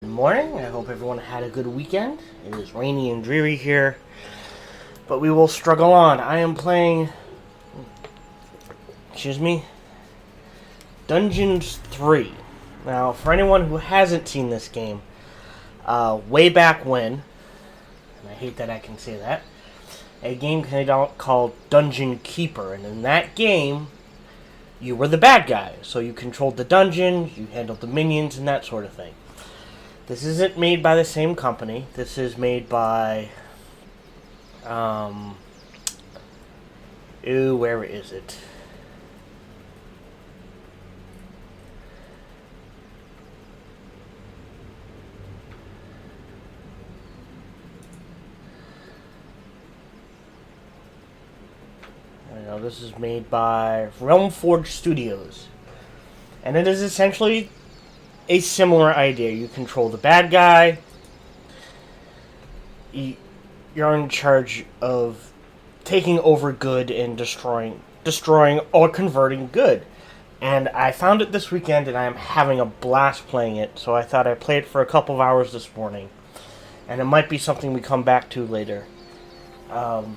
Good morning. I hope everyone had a good weekend. It is rainy and dreary here, but we will struggle on. I am playing, Dungeons 3. Now, for anyone who hasn't seen this game, way back when, and I hate that I can say that, a game came out called Dungeon Keeper, and in that game, you were the bad guy. So you controlled the dungeon, you handled the minions, and that sort of thing. This isn't made by the same company. This is made by, where is it? I know this is made by Realm Forge Studios, and it is essentially a similar idea. You control the bad guy. You're in charge of taking over good and destroying or converting good. And I found it this weekend, and I am having a blast playing it. So I thought I'd play it for a couple of hours this morning, and it might be something we come back to later, on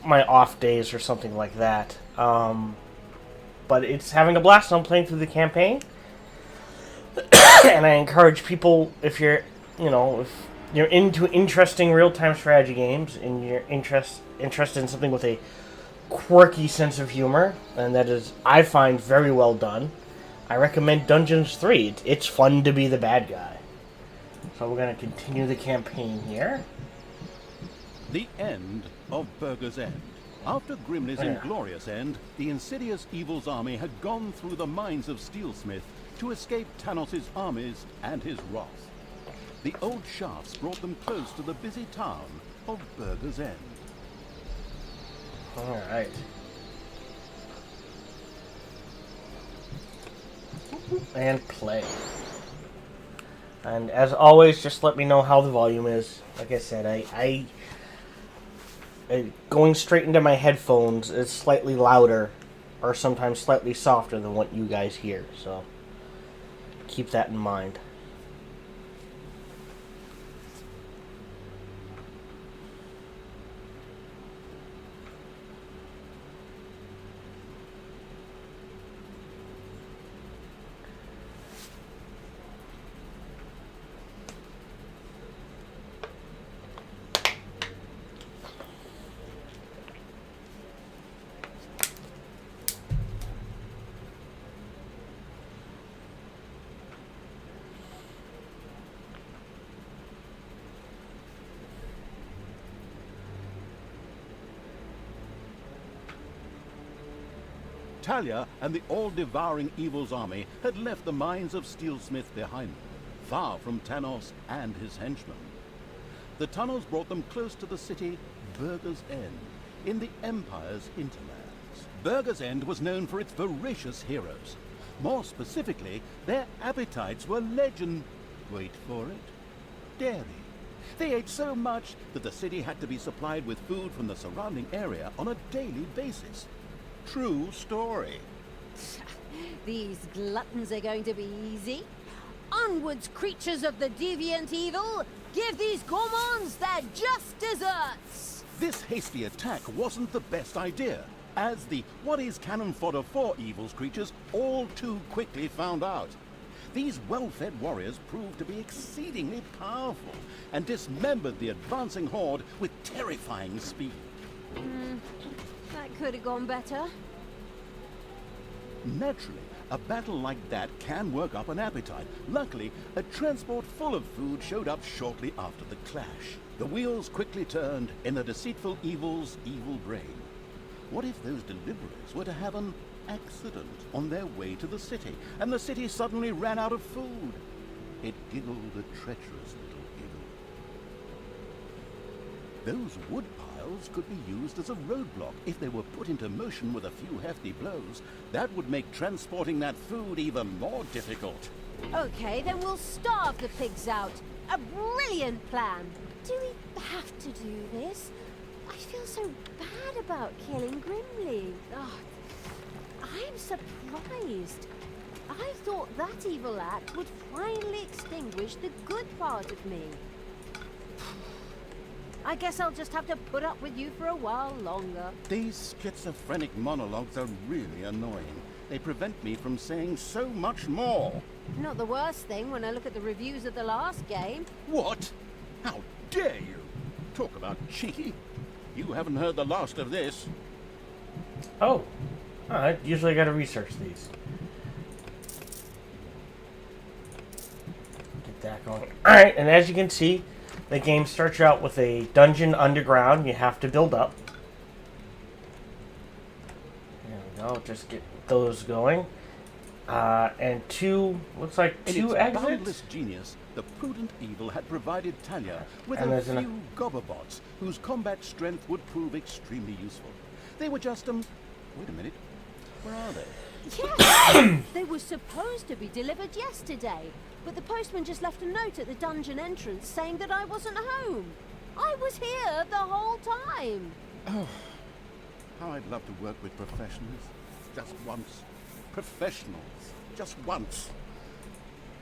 my off days or something like that. But it's having a blast. I'm playing through the campaign. And I encourage people, if you're into interesting real-time strategy games and you're interested in something with a quirky sense of humor, and that is, I find, very well done, I recommend Dungeons 3. It's fun to be the bad guy. So we're going to continue the campaign here. The end of Burger's End. After Grimly's inglorious end, the insidious evil's army had gone through the mines of Steelsmith to escape Tanos' armies and his wrath. The old shafts brought them close to the busy town of Burger's End. Alright. And play. And as always, just let me know how the volume is. Like I said, I going straight into my headphones is slightly louder, or sometimes slightly softer than what you guys hear, so keep that in mind. Talia and the all-devouring evil's army had left the mines of Steelsmith behind them, far from Tanos and his henchmen. The tunnels brought them close to the city Burger's End, in the Empire's hinterlands. Burger's End was known for its voracious heroes. More specifically, their appetites were wait for it, dairy. They ate so much that the city had to be supplied with food from the surrounding area on a daily basis. True story. These gluttons are going to be easy. Onwards, creatures of the deviant evil! Give these gourmands their just desserts! This hasty attack wasn't the best idea, as the what is cannon fodder for evil's creatures all too quickly found out. These well-fed warriors proved to be exceedingly powerful and dismembered the advancing horde with terrifying speed. That could have gone better. Naturally, a battle like that can work up an appetite. Luckily, a transport full of food showed up shortly after the clash. The wheels quickly turned in the deceitful evil's evil brain. What if those deliverers were to have an accident on their way to the city, and the city suddenly ran out of food? It giggled a treacherous little giggle. Those wood piles could be used as a roadblock if they were put into motion with a few hefty blows. That would make transporting that food even more difficult. Okay, then we'll starve the pigs out. A brilliant plan. Do we have to do this? I feel so bad about killing Grimly. Oh, I'm surprised. I thought that evil act would finally extinguish the good part of me. I guess I'll just have to put up with you for a while longer. These schizophrenic monologues are really annoying. They prevent me from saying so much more. Not the worst thing when I look at the reviews of the last game. What? How dare you? Talk about cheeky. You haven't heard the last of this. Oh. Alright, usually I gotta research these. Get that going. Alright, and as you can see, the game starts out with a dungeon underground you have to build up. There we go, just get those going. And looks like two In its boundless exits. genius, the prudent evil had provided Talia with And a there's few gobberbots whose combat strength would prove extremely useful. They were just, wait a minute. Where are they? Yes! They were supposed to be delivered yesterday, but the postman just left a note at the dungeon entrance saying that I wasn't home. I was here the whole time. How I'd love to work with professionals. Just once. Professionals. Just once.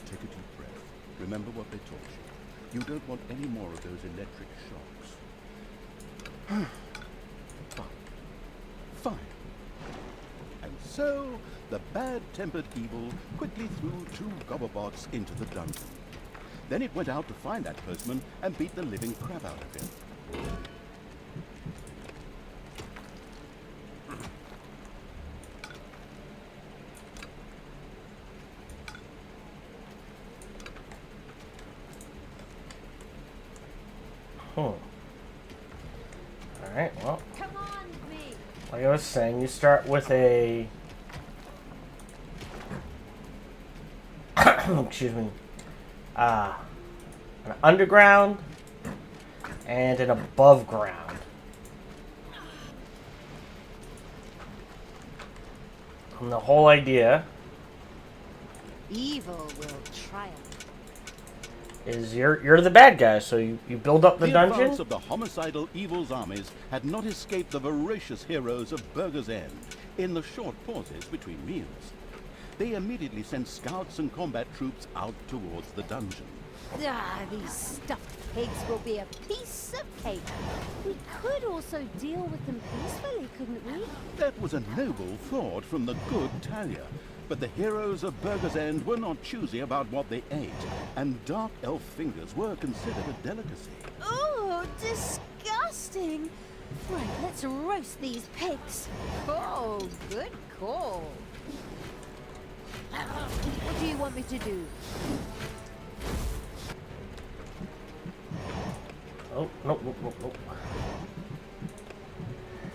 Take a deep breath. Remember what they taught you. You don't want any more of those electric shocks. Fine. And so, the bad-tempered evil quickly threw 2 gobberbots into the dungeon. Then it went out to find that postman and beat the living crap out of him. Alright, well, Come on, me. like I was saying, you start with a... excuse me. An underground and an above ground. And the whole idea Evil will triumph. is you're the bad guy, so you build up the advance dungeon. of the homicidal evil's armies had not escaped the voracious heroes of Burger's End in the short pauses between meals. They immediately sent scouts and combat troops out towards the dungeon. These stuffed pigs will be a piece of cake. We could also deal with them peacefully, couldn't we? That was a noble thought from the good Talia. But the heroes of Burger's End were not choosy about what they ate, and dark elf fingers were considered a delicacy. Oh, disgusting! Right, let's roast these pigs. Oh, good call. What do you want me to do? Oh, nope.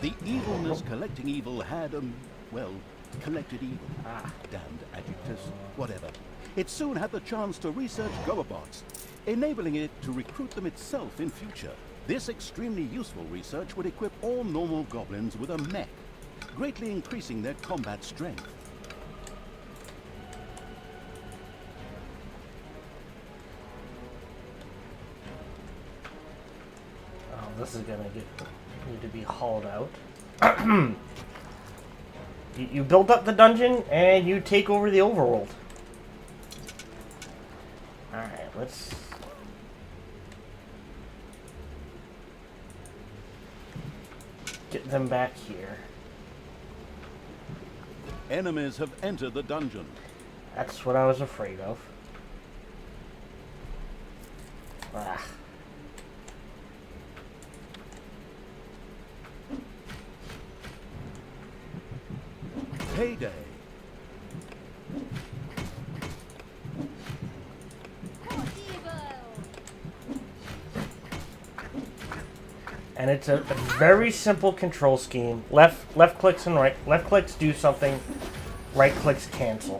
The evilness collecting evil had, collected evil. Damned adjectives. Whatever. It soon had the chance to research Goabots, enabling it to recruit them itself in future. This extremely useful research would equip all normal goblins with a mech, greatly increasing their combat strength. Oh, this is gonna need to be hauled out. You build up the dungeon and you take over the overworld. Alright, let's... get them back here. Enemies have entered the dungeon. That's what I was afraid of. Ah. Payday. And it's a very simple control scheme. Left clicks and right. Left clicks do something. Right clicks cancel.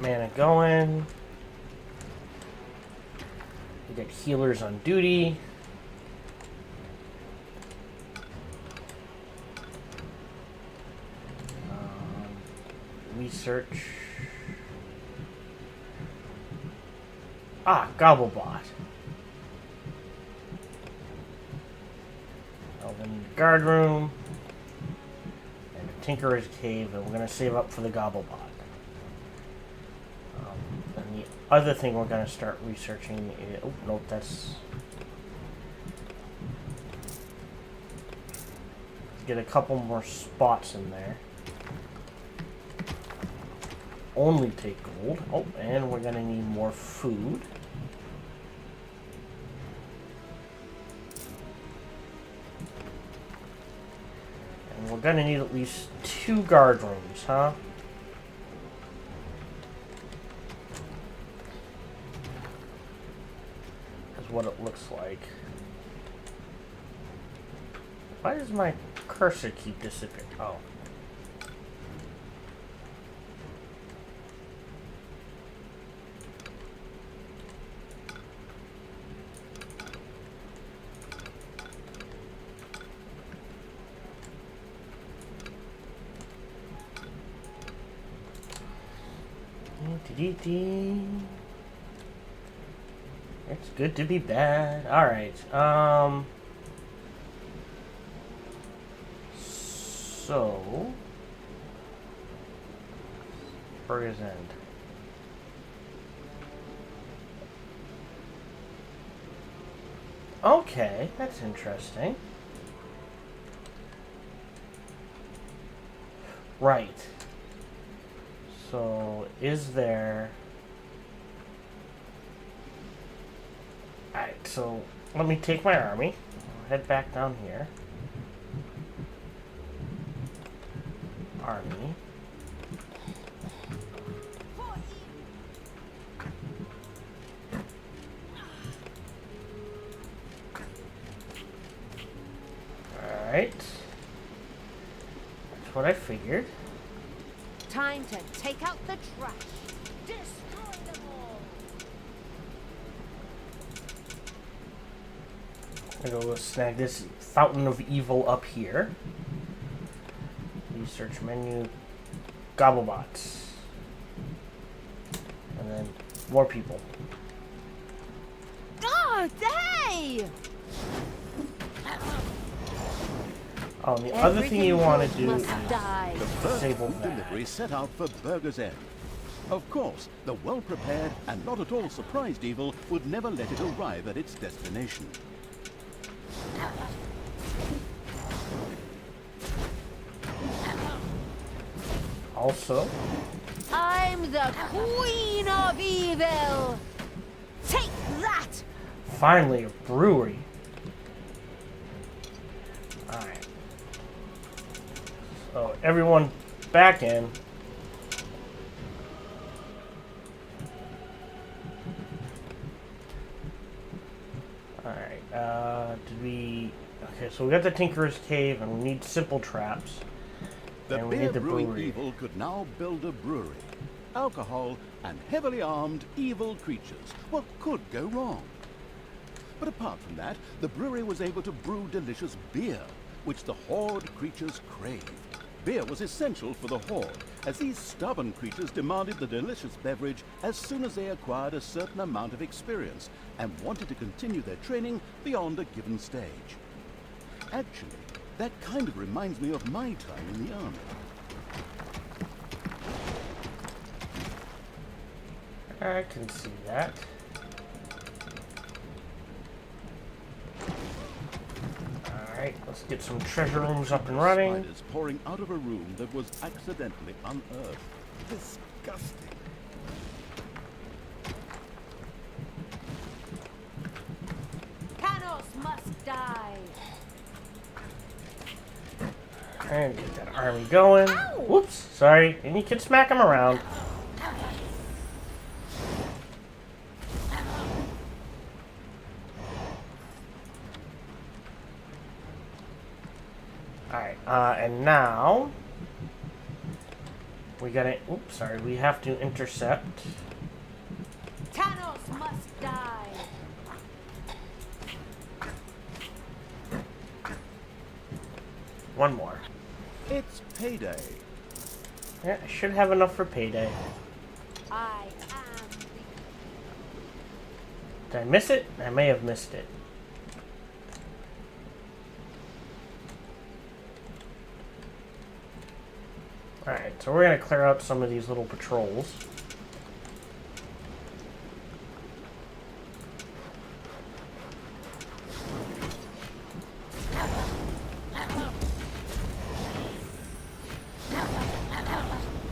that mana going. We got healers on duty. Research. Gobblebot. Elven guard room. And a Tinkerer's cave, and we're going to save up for the Gobblebot. And the other thing we're going to start researching is... Oh, nope, that's... Get a couple more spots in there. Only take gold. Oh, and we're going to need more food. And we're going to need at least 2 guard rooms, huh? Is what it looks like. Why does my cursor keep disappearing? Oh. It's good to be bad. Alright, so... Burger's End. Okay, that's interesting. Right. So, is there... Alright, so let me take my army. I'll head back down here. Army. Alright. That's what I figured. Time to take out the trash. Destroy them all. I'm gonna go snag this Fountain of Evil up here. Research menu. Gobblebots. And then more people. Oh, hey! Oh, and the other thing you want to do is die. The first disable food that. delivery set out for Burger's End. Of course, the well-prepared and not at all surprised evil would never let it arrive at its destination. Also, I'm the Queen of Evil! Take that! finally a brewery. Alright. So, everyone back in. Alright, did we... Okay, so we got the Tinkerer's Cave, and we need simple traps. The And we beer need the brewing brewery. evil could now build a brewery. Alcohol and heavily armed evil creatures. What could go wrong? But apart from that, the brewery was able to brew delicious beer, which the horde creatures craved. Beer was essential for the horde, as these stubborn creatures demanded the delicious beverage as soon as they acquired a certain amount of experience and wanted to continue their training beyond a given stage. Actually, that kind of reminds me of my time in the army. I can see that. Alright, let's get some treasure rooms up and running. Spiders pouring out of a room that was accidentally unearthed. Disgusting. Panos must die. And get that army going. Ow! Whoops, sorry. And you can smack them around. Alright, and now We gotta... Oops, sorry. We have to intercept. Thanos must die. One more. It's payday. Yeah, I should have enough for payday. I am the... Did I miss it? I may have missed it. Alright, so we're going to clear out some of these little patrols.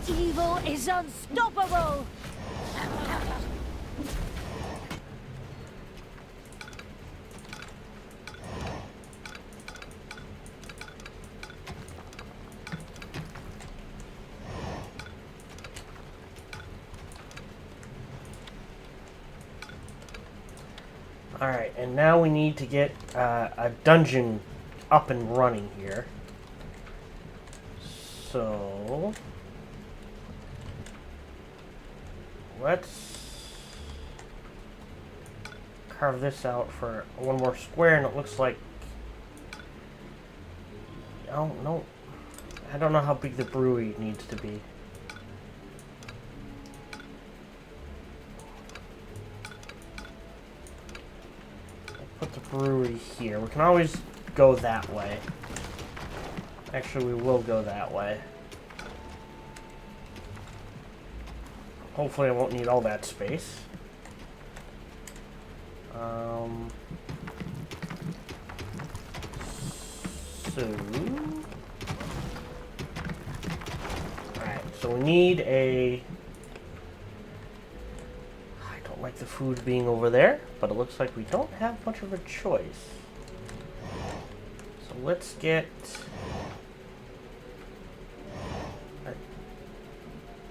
Evil is unstoppable. Alright, and now we need to get a dungeon up and running here. So... let's carve this out for one more square, and it looks like... oh, no. I don't know how big the brewery needs to be. Put the brewery here. We can always go that way. Actually, we will go that way. Hopefully I won't need all that space. Alright, so we need a... I don't like the food being over there, but it looks like we don't have much of a choice. So let's get...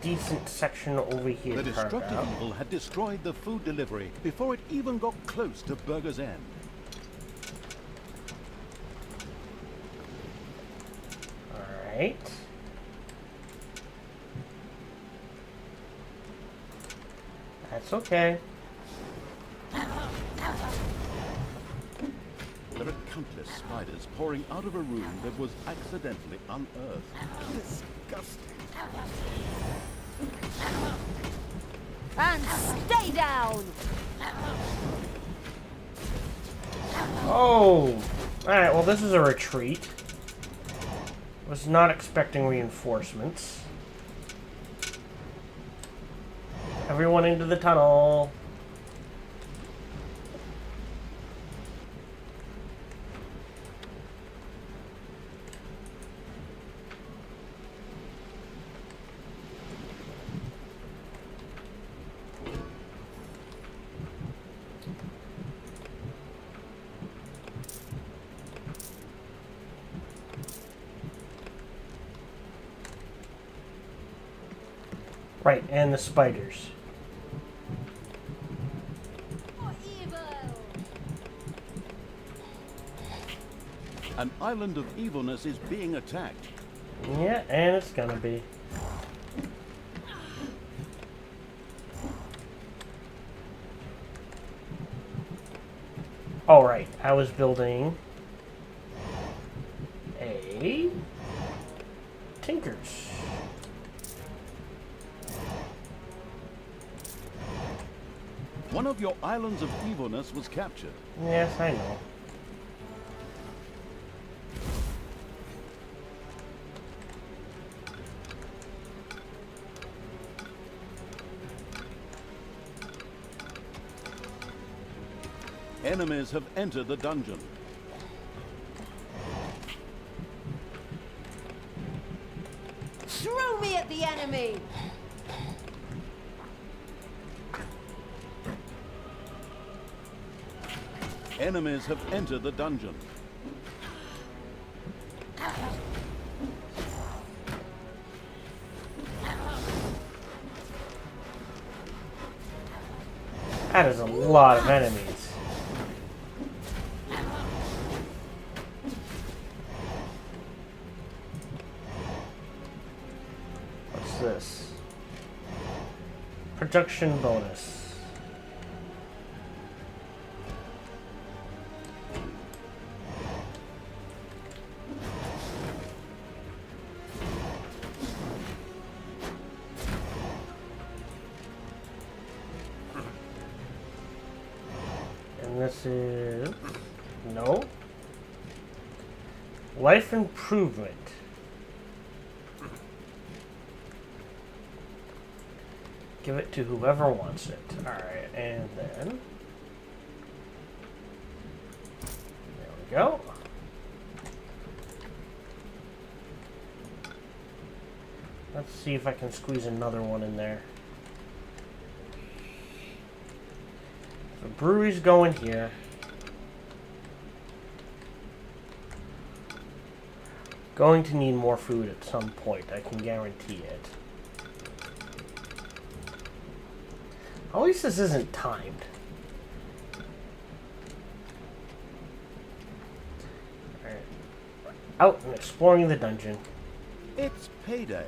decent section over here. The destructive evil had destroyed the food delivery before it even got close to Burger's End. Alright. That's okay. There are countless spiders pouring out of a room that was accidentally unearthed. Disgusting. And stay down. Oh! Alright, well this is a retreat. Was not expecting reinforcements. Everyone into the tunnel. Right, and the spiders. For evil. An island of evilness is being attacked. Yeah, and it's gonna be. All right, I was building a Tinker's. One of your islands of evilness was captured. Yes, I know. Enemies have entered the dungeon. Throw me at the enemy. Enemies have entered the dungeon. That is a lot of enemies. What's this? Production bonus. And this is... no. Life improvement. Give it to whoever wants it. Alright, and then... there we go. Let's see if I can squeeze another one in there. The brewery's going here. Going to need more food at some point, I can guarantee it. At least this isn't timed. Alright. Out and exploring the dungeon. It's payday.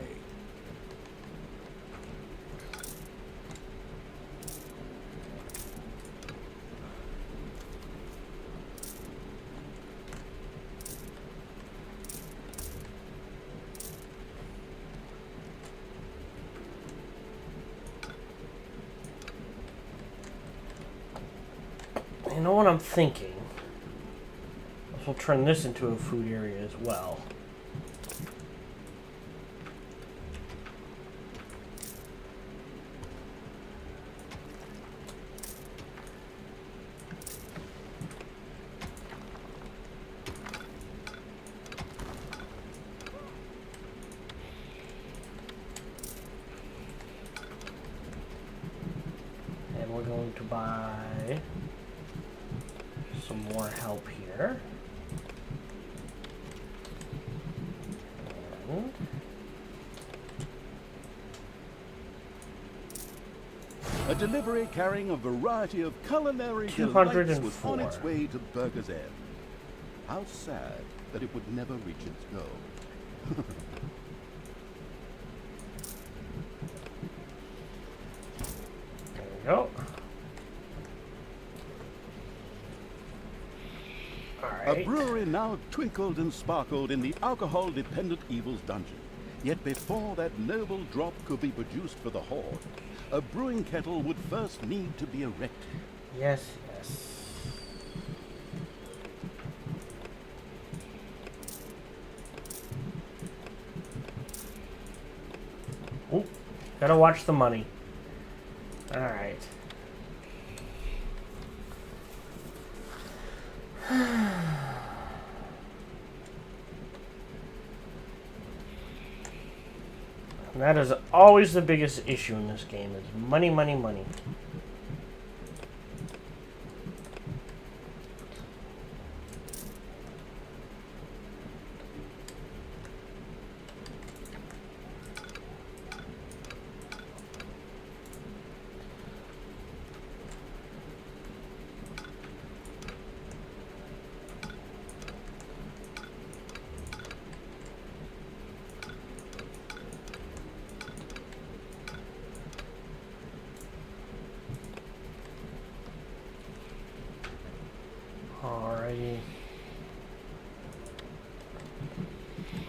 You know what I'm thinking? We'll turn this into a food area as well. And we're going to buy some more help here. And A delivery carrying a variety of culinary delights was on its 204. way to Burger's End. How sad that it would never reach its goal. there we go. A Alright. brewery now twinkled and sparkled in the alcohol-dependent evil's dungeon. Yet before that noble drop could be produced for the Horde, a brewing kettle would first need to be erected. Yes, yes. Oop, gotta watch the money. Alright. And that is always the biggest issue in this game, is money, money, money. Alrighty.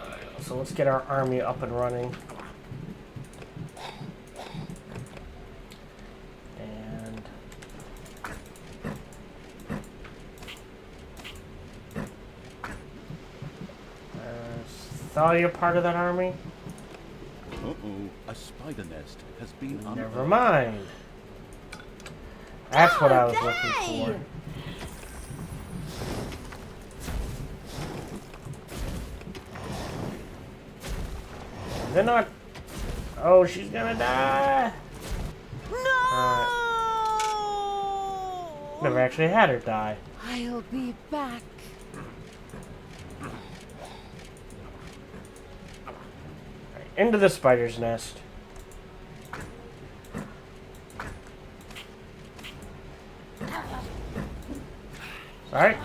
Alright, so let's get our army up and running. And Thalia part of that army? Uh-oh, a spider nest has been Never unearthed. mind. That's what I was looking for. They're not. Oh, she's gonna die. No! Never actually had her die. I'll be back. Right, into the spider's nest. Alright.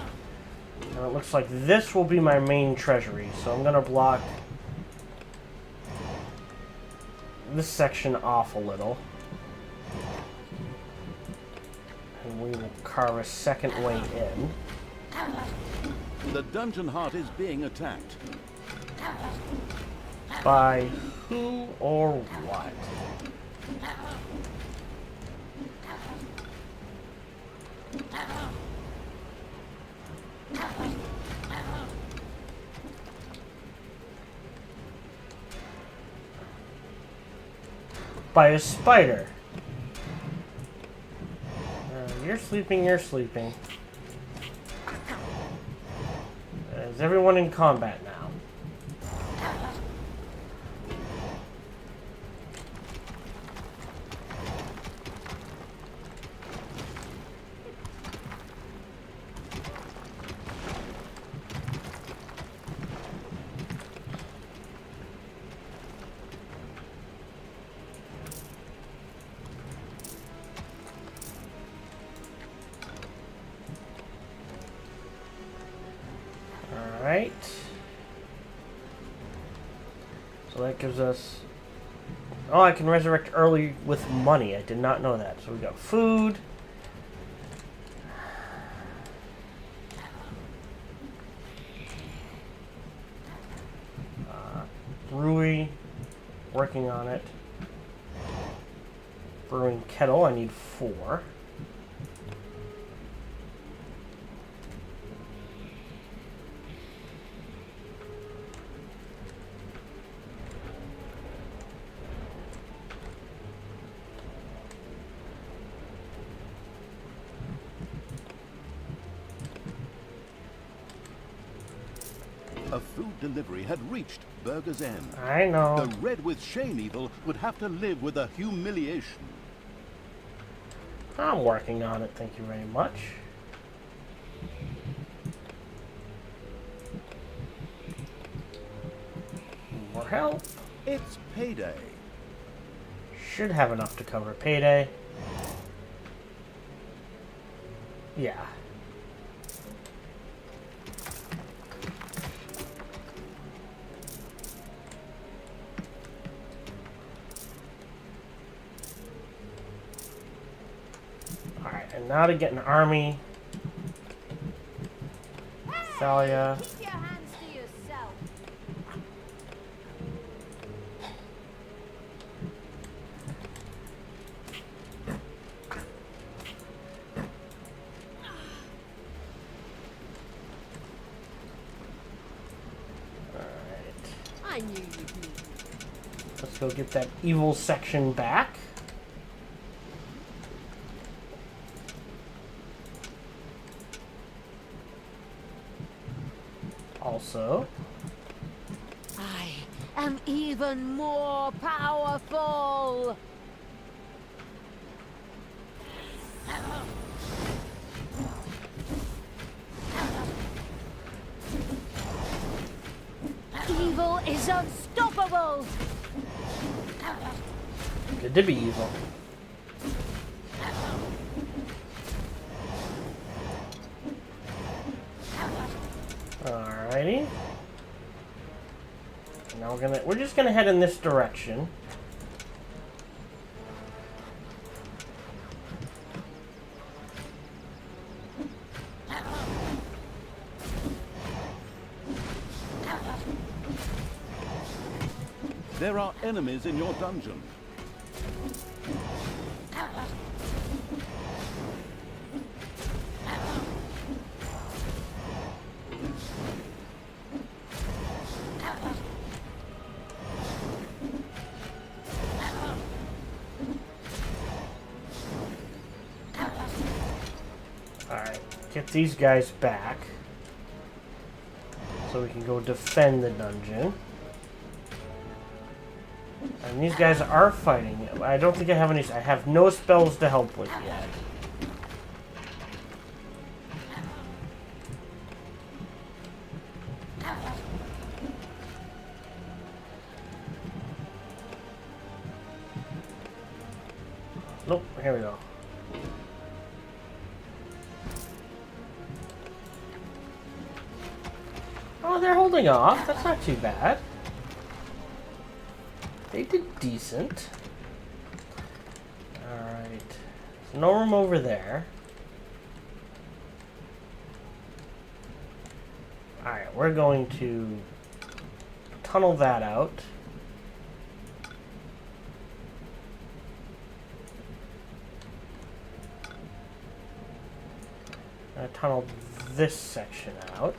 Now it looks like this will be my main treasury, so I'm gonna block this section off a little. And we will carve a second way in. The dungeon heart is being attacked. By who or what? By a spider. You're sleeping, you're sleeping. Is everyone in combat now? Alright. So that gives us... Oh, I can resurrect early with money. I did not know that. So we got food. Brewery. Working on it. Brewing kettle. I need 4. A food delivery had reached Burger's End. I know. The Red with Shane evil would have to live with a humiliation. I'm working on it, thank you very much. More help. It's payday. Should have enough to cover payday. Yeah. Alright, and now to get an army. Thalia. Keep your hands to yourself. I knew you'd need me. Let's go get that evil section back. Also, I am even more powerful. Evil is unstoppable. good to be evil. Alrighty. Now we're just gonna head in this direction. There are enemies in your dungeon. Alright, get these guys back. So we can go defend the dungeon. And these guys are fighting. I don't think I have any... I have no spells to help with yet. Nope, here we go. Oh, they're holding off. That's not too bad. They did decent. Alright. So no room over there. Alright, we're going to tunnel that out. Tunnel this section out.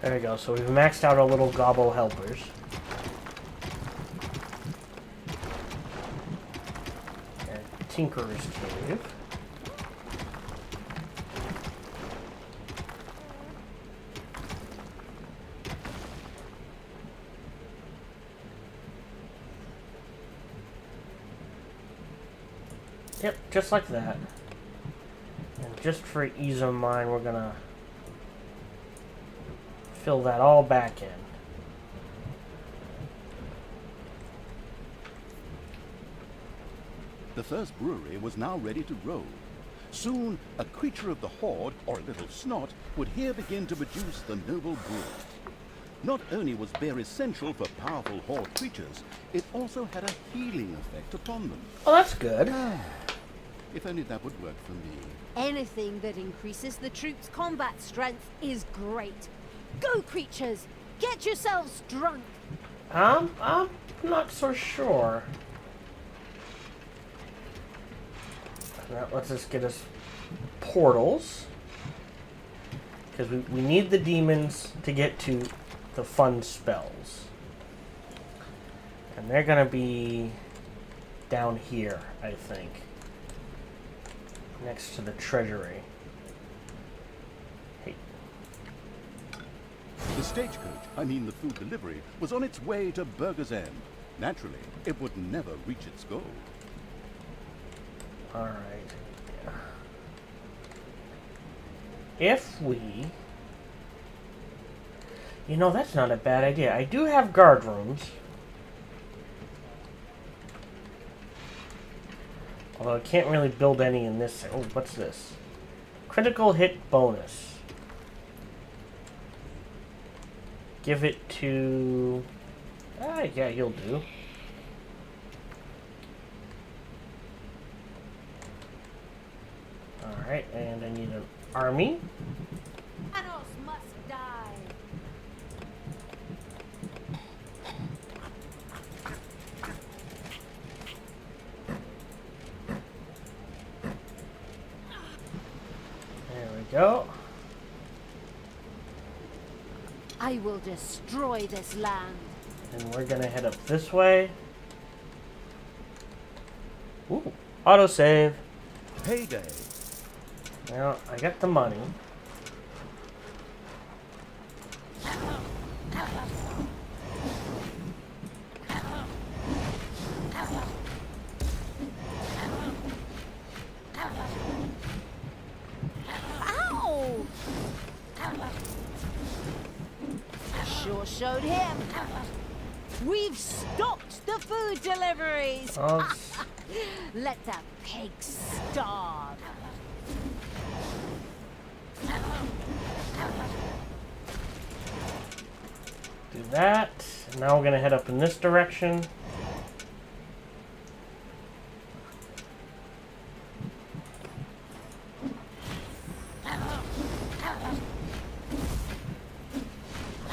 There we go. So we've maxed out our little gobbo helpers. And Tinkerer's Cave. Yep, just like that. And just for ease of mind, we're gonna fill that all back in. The first brewery was now ready to roll. Soon, a creature of the horde, or a little snot, would here begin to produce the noble brew. Not only was beer essential for powerful horde creatures, it also had a healing effect upon them. Oh, that's good. If only that would work for me. Anything that increases the troops' combat strength is great. Go, creatures! Get yourselves drunk! I'm not so sure. That lets us get us portals. Because we need the demons to get to the fun spells. And they're going to be down here, I think. Next to the treasury. Hey. The stagecoach, I mean the food delivery, was on its way to Burger's End. Naturally, it would never reach its goal. Alright. If we... You know, that's not a bad idea. I do have guard rooms. Although I can't really build any in this... Oh, what's this? Critical hit bonus. Give it to... yeah, you'll do. Alright, and I need an army. Thanos must die! There we go. I will destroy this land. And we're gonna head up this way. Ooh, autosave. Payday! Now, I got the money. Ow! Sure showed him. We've stopped the food deliveries. Oh, Let the pigs starve. do that. Now we're gonna head up in this direction.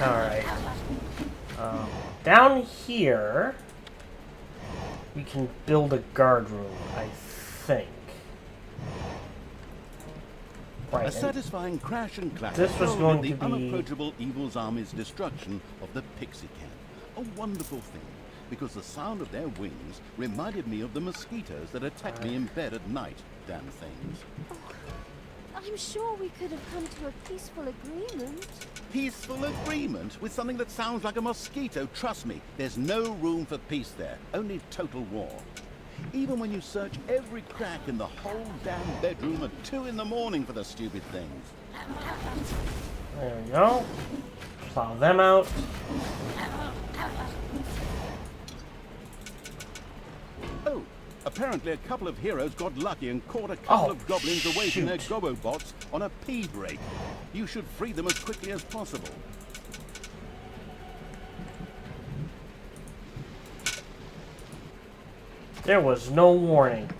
Alright. Down here, we can build a guard room, I think. Right, A and satisfying crash and clatter this was going heralded to the be- unapproachable evil's army's destruction of the pixie camp. A wonderful thing, because the sound of their wings reminded me of the mosquitoes that attack me in bed at night. Damn things. I'm sure we could have come to a peaceful agreement. Peaceful agreement with something that sounds like a mosquito. Trust me, there's no room for peace there. Only total war. Even when you search every crack in the whole damn bedroom at 2 in the morning for the stupid things. there we go. Plow them out. Oh, apparently a couple of heroes got lucky and caught a couple of goblins away from their shoot. gobbo bots on a pea break. You should free them as quickly as possible. There was no warning.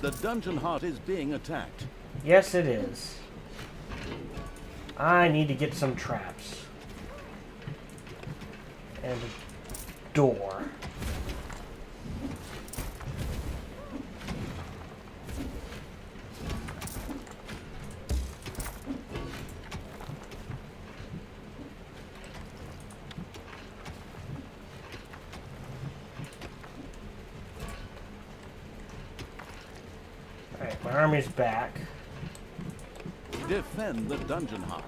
The dungeon heart is being attacked. Yes, it is. I need to get some traps. And a door. Alright, my army's back. Defend the dungeon heart.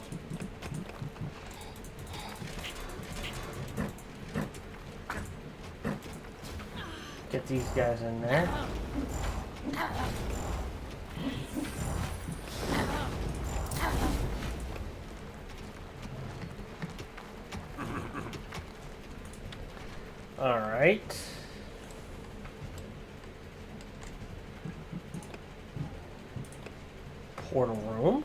Get these guys in there. All right. Portal room.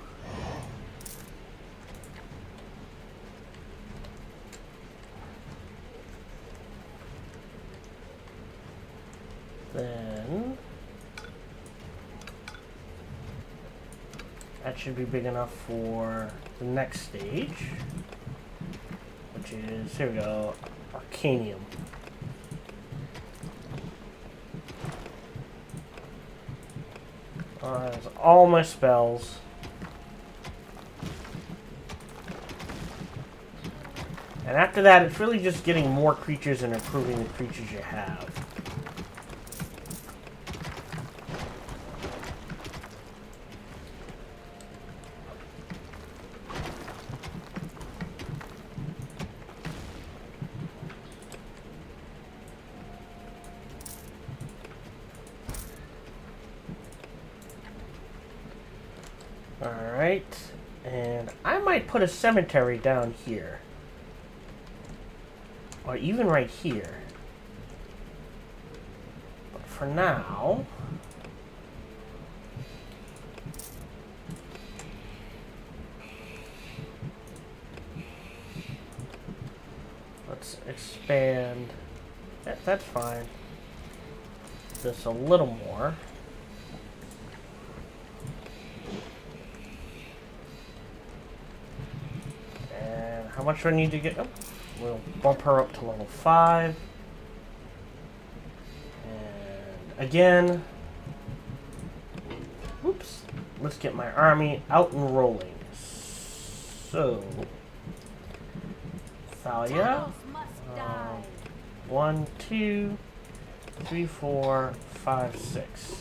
Then that should be big enough for the next stage, which is, here we go, Arcanium. That's all my spells. And after that, it's really just getting more creatures and improving the creatures you have. Alright, and I might put a cemetery down here. Or even right here. But for now, let's expand. That's fine. This a little more. And how much do I need to get? Oh, we'll bump her up to level 5. And again, oops, let's get my army out and rolling. So, Thalia, 1, 2, 3, 4, 5, 6.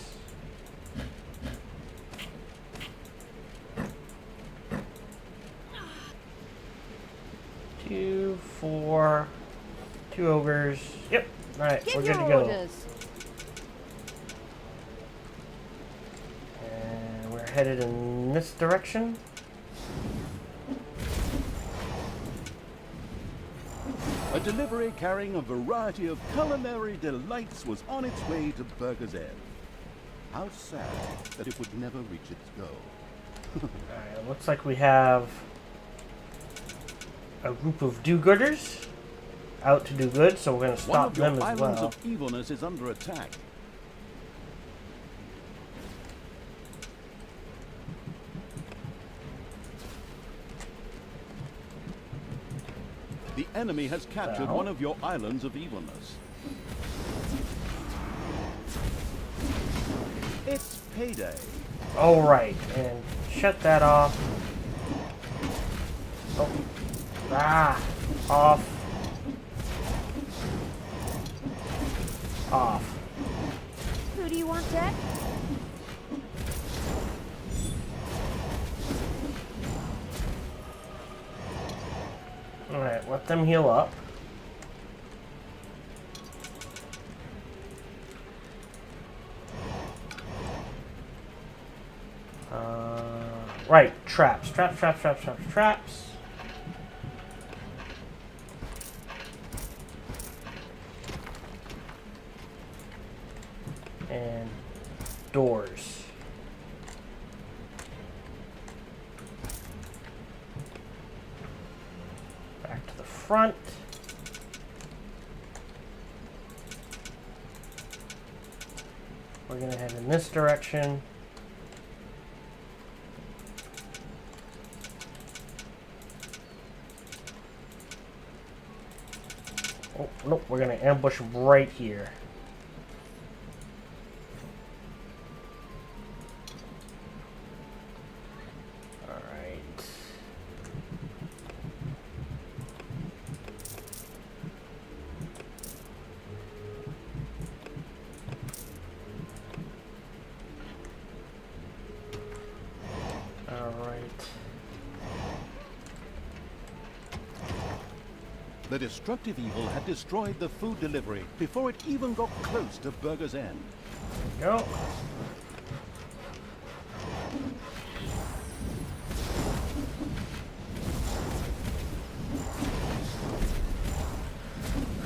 2, 4, 2 ogres. Yep. Alright, we're good to go. Orders. And we're headed in this direction. A delivery carrying a variety of culinary delights was on its way to Burger's End. How sad that it would never reach its goal. Alright, looks like we have a group of do-gooders out to do good, so we're going to stop them as One of your islands well. of evilness is under attack. The enemy has captured Well. one of your islands of evilness. It's payday. Alright, and shut that off. Oh. Ah! Off. Off. Who do you want dead? Alright, let them heal up. Right, traps. Traps. And doors. Back to the front. We're gonna head in this direction. Oh, nope, we're gonna ambush right here. Alright. Alright. The destructive evil had destroyed the food delivery before it even got close to Burger's End. There we go.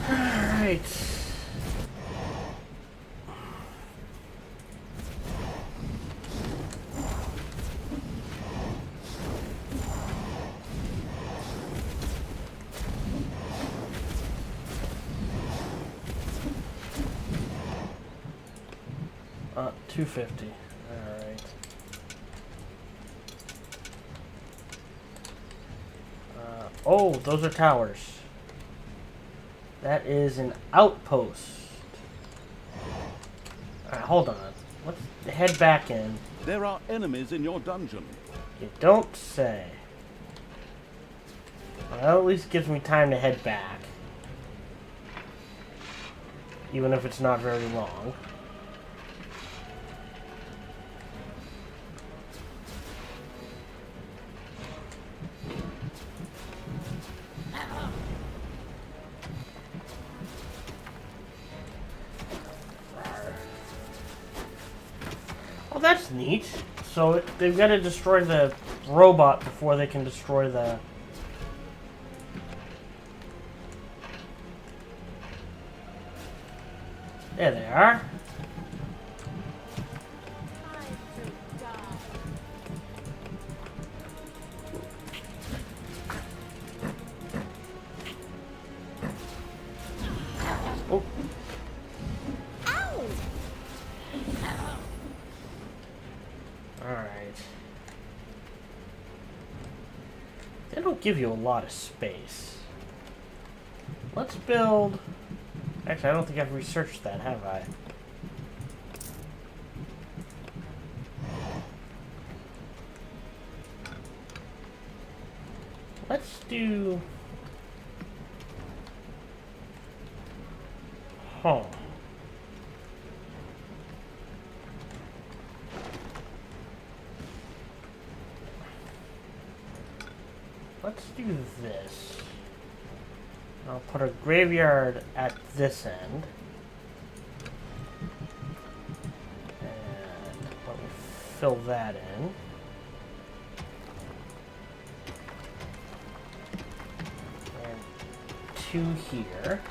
Alright. $250. Alright. Oh, those are towers. That is an outpost. Alright, hold on. Let's head back in. There are enemies in your dungeon. You don't say. Well, that at least gives me time to head back. Even if it's not very long. Oh, that's neat. So they've got to destroy the robot before they can destroy the... There they are. Oh. Alright. They don't give you a lot of space. Let's build... Actually, I don't think I've researched that, have I? Let's do... Huh. Let's do this. I'll put a graveyard at this end. And let me fill that in. And 2 here.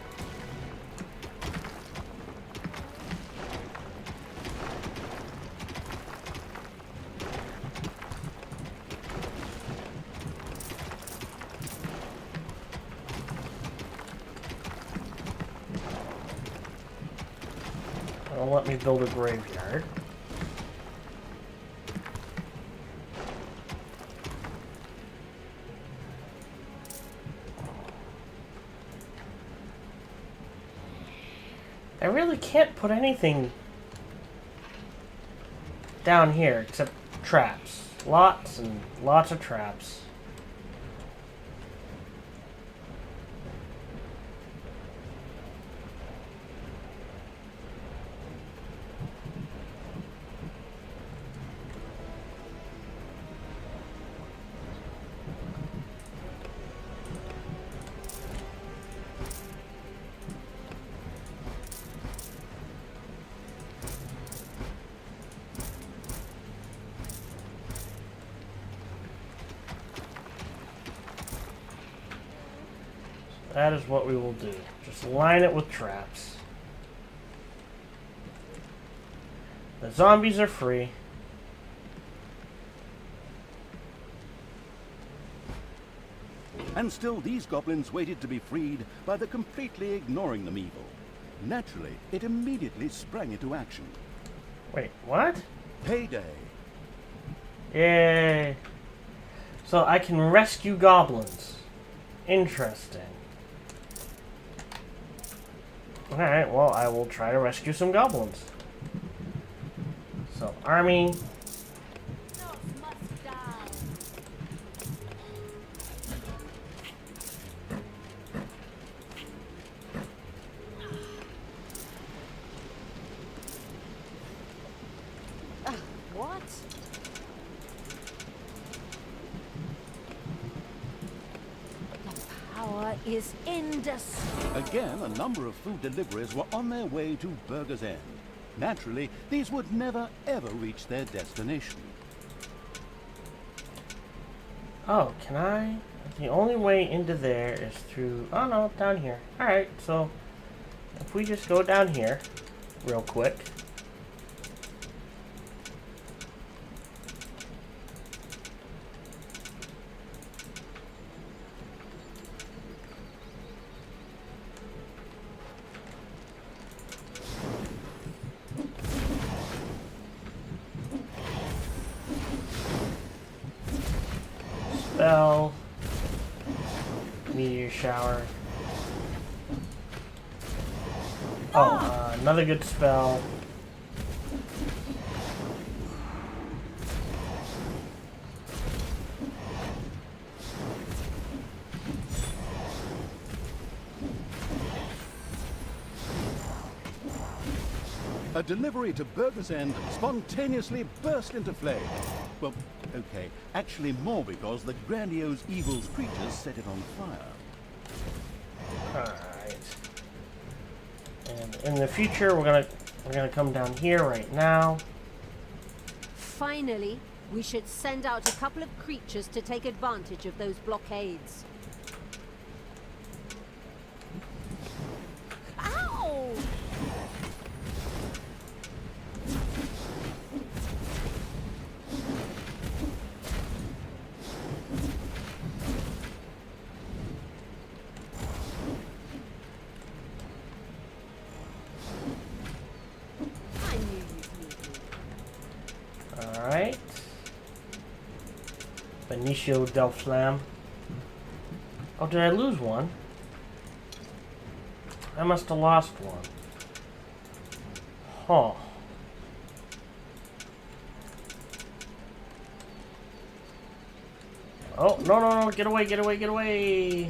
It'll let me build a graveyard. I really can't put anything down here except traps. Lots and lots of traps. That is what we will do. Just line it with traps. The zombies are free. And still these goblins waited to be freed by the completely ignoring them evil. Naturally, it immediately sprang into action. Wait, what? Payday. Yay. So I can rescue goblins. Interesting. Alright, well, I will try to rescue some goblins. So, army. What? The power is indescribable. Again, a number of food deliveries were on their way to Burger's End. Naturally, these would never ever reach their destination. Oh, can I? The only way into there is through... Oh, no, down here. Alright, so... If we just go down here, real quick... Spell. Meteor shower. Oh, another good spell. A delivery to Burger's End spontaneously burst into flame. Well, okay, actually more because the grandiose evil's creatures set it on fire. Alright. And in the future, we're gonna come down here right now. Finally, we should send out a couple of creatures to take advantage of those blockades. Ow! I knew you'd need me. Alright. Benicio del Flam. Oh, did I lose one? I must have lost one. Huh. Oh, no, no, no, get away, get away, get away!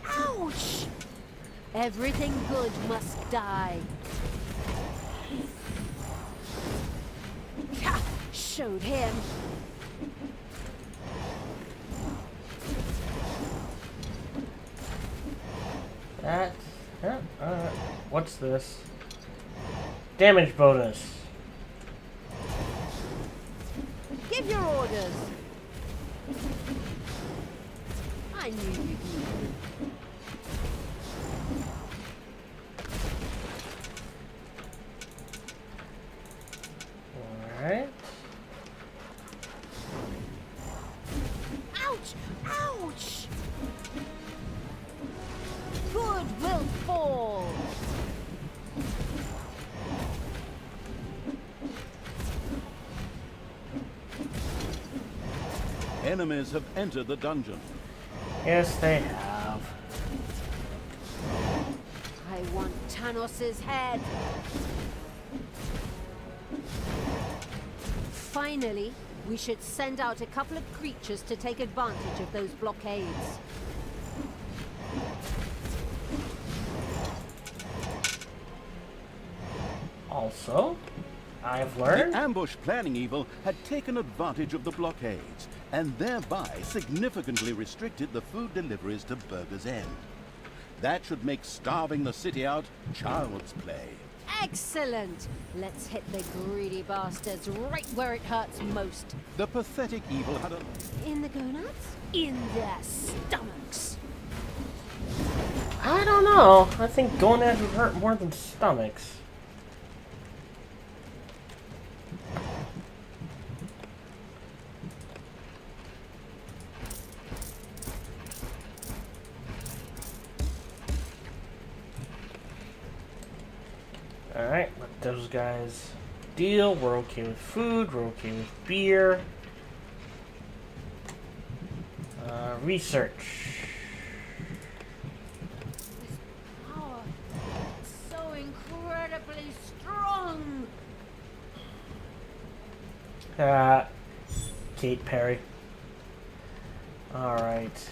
Ouch! Everything good must die. Ha! Showed him. That, what's this? Damage bonus. Give your orders. I knew you'd need me. Alright. Ouch! Ouch! Good will fall. Enemies have entered the dungeon. Yes, they have. I want Tanos's head. Finally, we should send out a couple of creatures to take advantage of those blockades. Also, I've The learned... ambush planning evil had taken advantage of the blockades and thereby significantly restricted the food deliveries to Burger's End. That should make starving the city out child's play. Excellent! Let's hit the greedy bastards right where it hurts most. The pathetic evil had a... In the gonads? In their stomachs. I don't know. I think gonads would hurt more than stomachs. Alright, let those guys deal. We're okay with food. We're okay with beer. Research. This power is so incredibly strong. Kate Perry. Alright.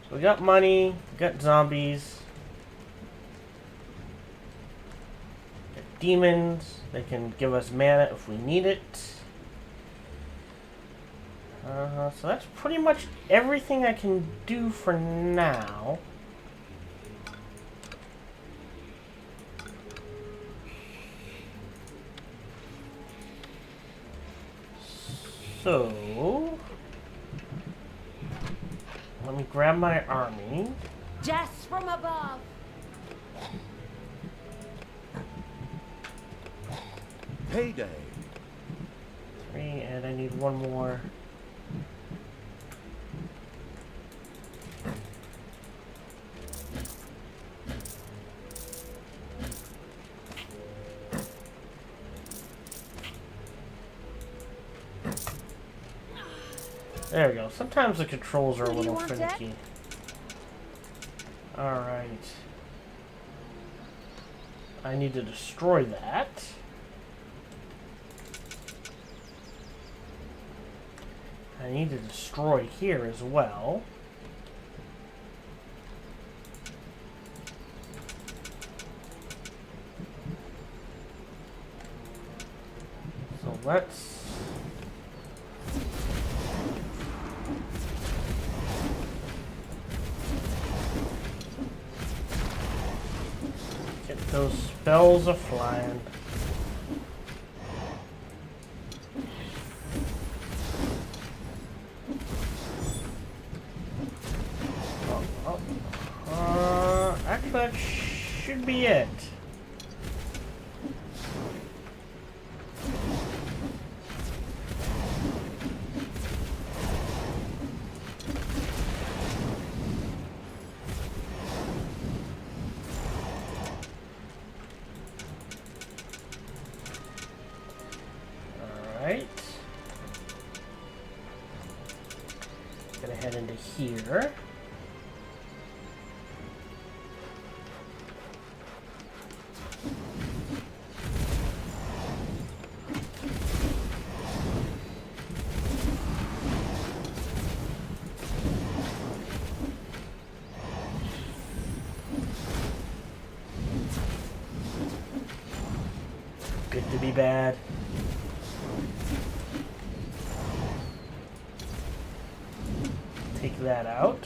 So we got money, we got zombies. We got demons. They can give us mana if we need it. So that's pretty much everything I can do for now. So, let me grab my army. Just from above. Payday. 3, and I need one more. There we go. Sometimes the controls are a little finicky. Alright. I need to destroy that. I need to destroy here as well. So let's... get those spells a-flying. Actually, that should be it. Alright. Gonna head into here. Good to be bad. Take that out.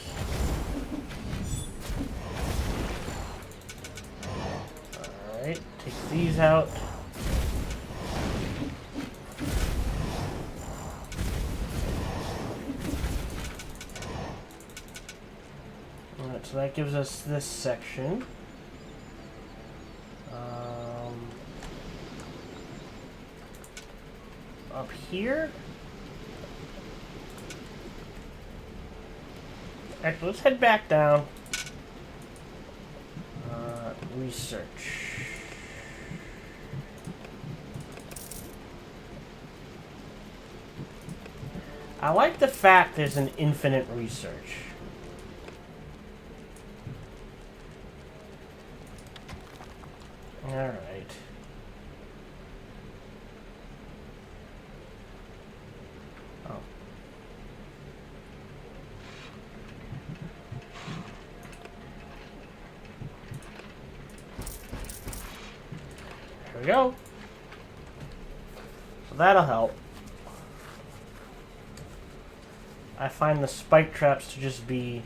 Alright, take these out. Alright, so that gives us this section. Up here. Actually, let's head back down. Research. I like the fact there's an infinite research. Alright. Oh. There we go. So that'll help. I find the spike traps to just be...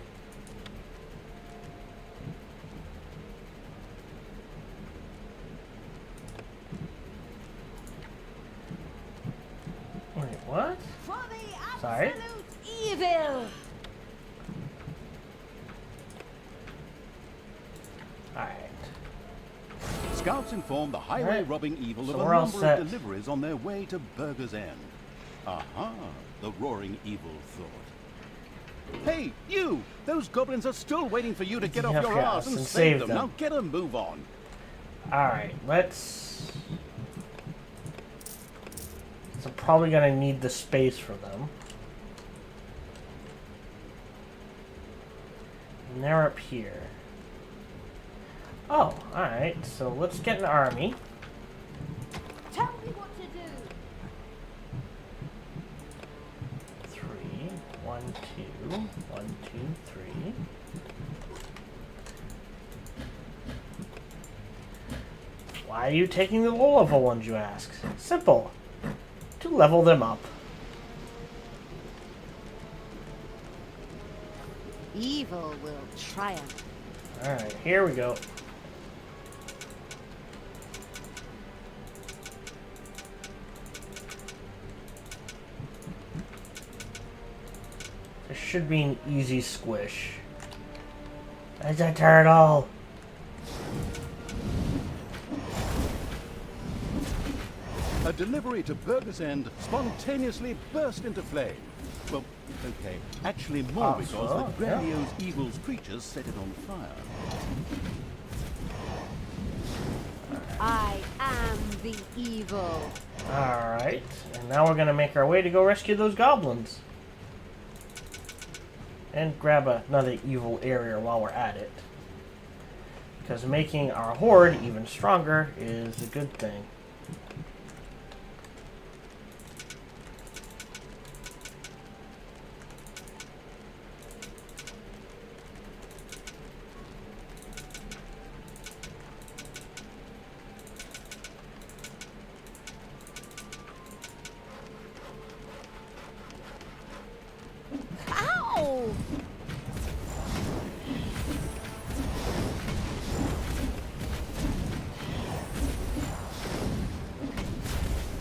Wait, what? For the Sorry? absolute evil. Scouts inform the highway Alright. robbing evil So of a we're all number set. of deliveries on their way to Burger's End. Aha, the roaring evil thought. Hey, you! Those goblins are still waiting for you to get off your ass and save them. Now get a move on. Alright, let's... So I'm probably gonna need the space for them. And they're up here. Oh, alright, so let's get an army. Tell me what to do. 3, 1, 2, 1, 2, 3. Why are you taking the low level ones, you ask? Simple. To level them up. Evil will triumph. Alright, here we go. This should be an easy squish. There's a turtle! A delivery to Burger's End spontaneously burst into flame. Well, okay, actually more because so, the grandiose evil's creatures set it on fire. I am the evil. Alright, and now we're gonna make our way to go rescue those goblins. And grab another evil area while we're at it. Because making our horde even stronger is a good thing. Ow!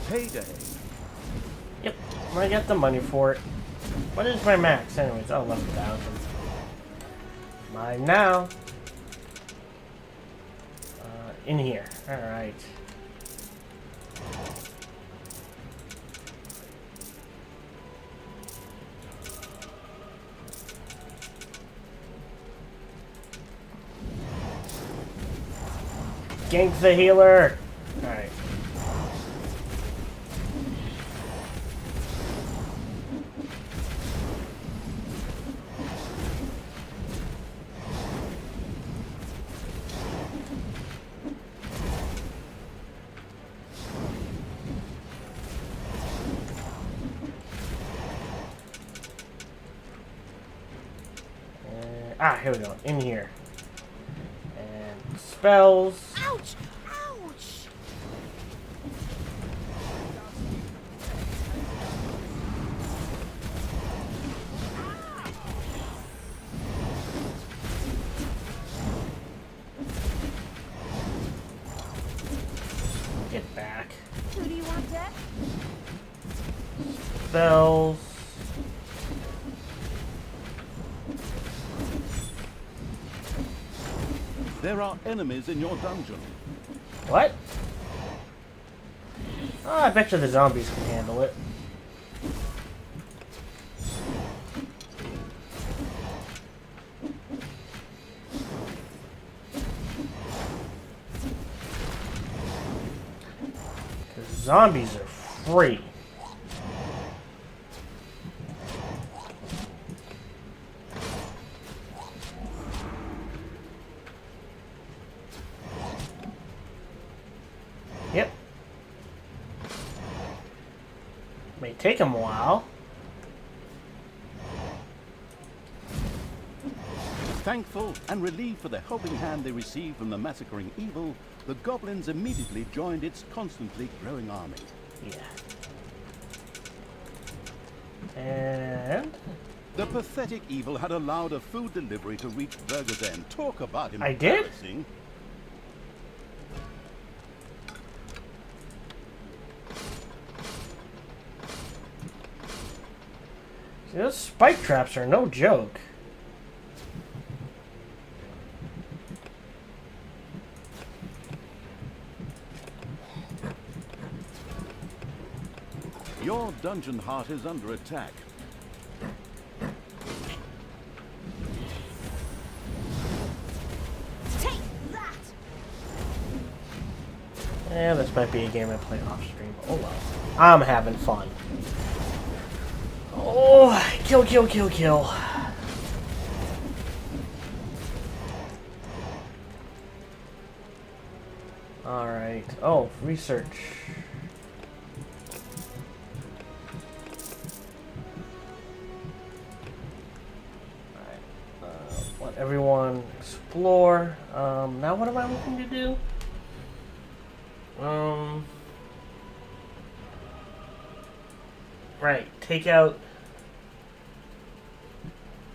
Payday. Yep, I'm gonna get the money for it. What is my max anyways? Oh, 11,000. Mine now. In here. Alright. Gank the healer! Alright. Here we go. In here. And spells. Ouch! Ouch! Get back. Who do you want dead? Spells. There are enemies in your dungeon. What? Oh, I bet you the zombies can handle it. The zombies are free. Yep. May take them a while. Thankful and relieved for the helping hand they received from the massacring evil, the goblins immediately joined its constantly growing army. Yeah. And The pathetic evil had allowed a food delivery to reach Burger's End. Talk about I did? embarrassing. see, those spike traps are no joke. Your dungeon heart is under attack. Take that! Yeah, this might be a game I play off stream. Oh well. I'm having fun. Oh, kill, kill, kill, kill. Alright. Oh, research. Let everyone explore. Now what am I looking to do? Right, take out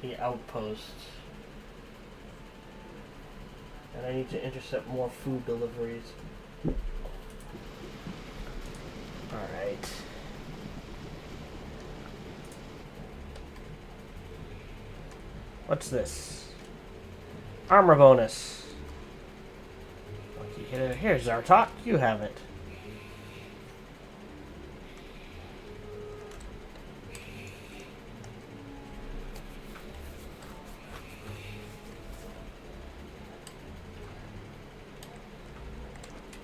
the outposts. And I need to intercept more food deliveries. Alright. What's this? Armor bonus. Okay, here's our talk. You have it.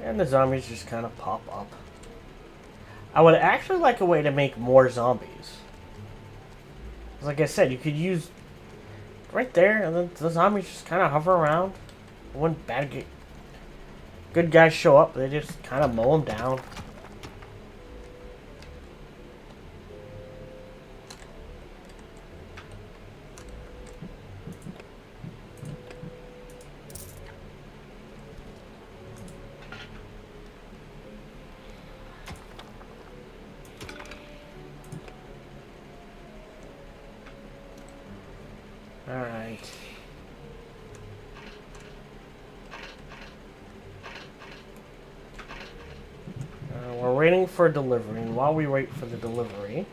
And the zombies just kind of pop up. I would actually like a way to make more zombies. Like I said, you could use right there, and then the zombies just kind of hover around. When good guys show up, they just kind of mow them down. Alright. We're waiting for delivery, and while we wait for the delivery...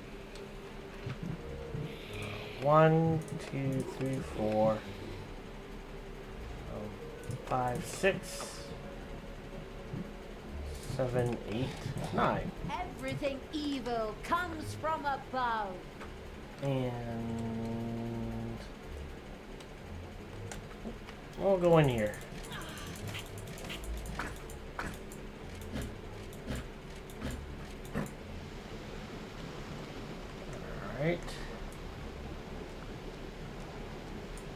1, 2, 3, 4... 5, 6... 7, 8, 9. Everything evil comes from above. And... we'll go in here. Alright.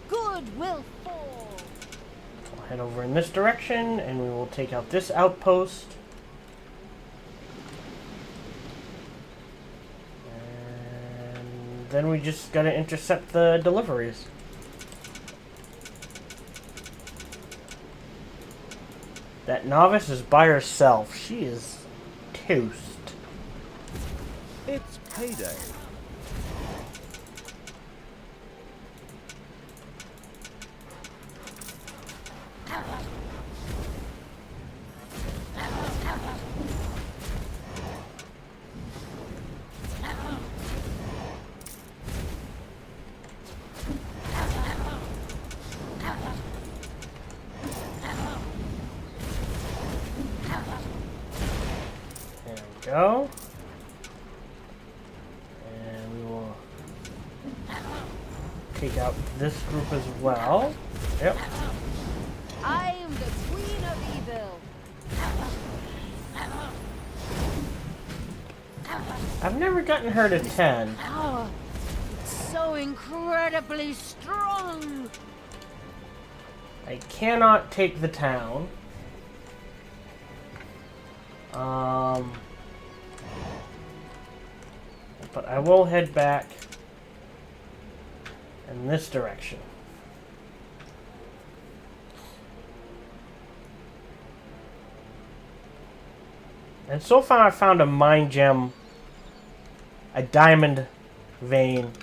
Good will fall. We'll head over in this direction, and we will take out this outpost. And then we just gotta intercept the deliveries. That novice is by herself. She is toast. It's payday. Go. And we will take out this group as well. Yep. I am the queen of evil. I've never gotten her to 10. Power. It's so incredibly strong. I cannot take the town. But I will head back in this direction. And so far I found a mine gem, a diamond vein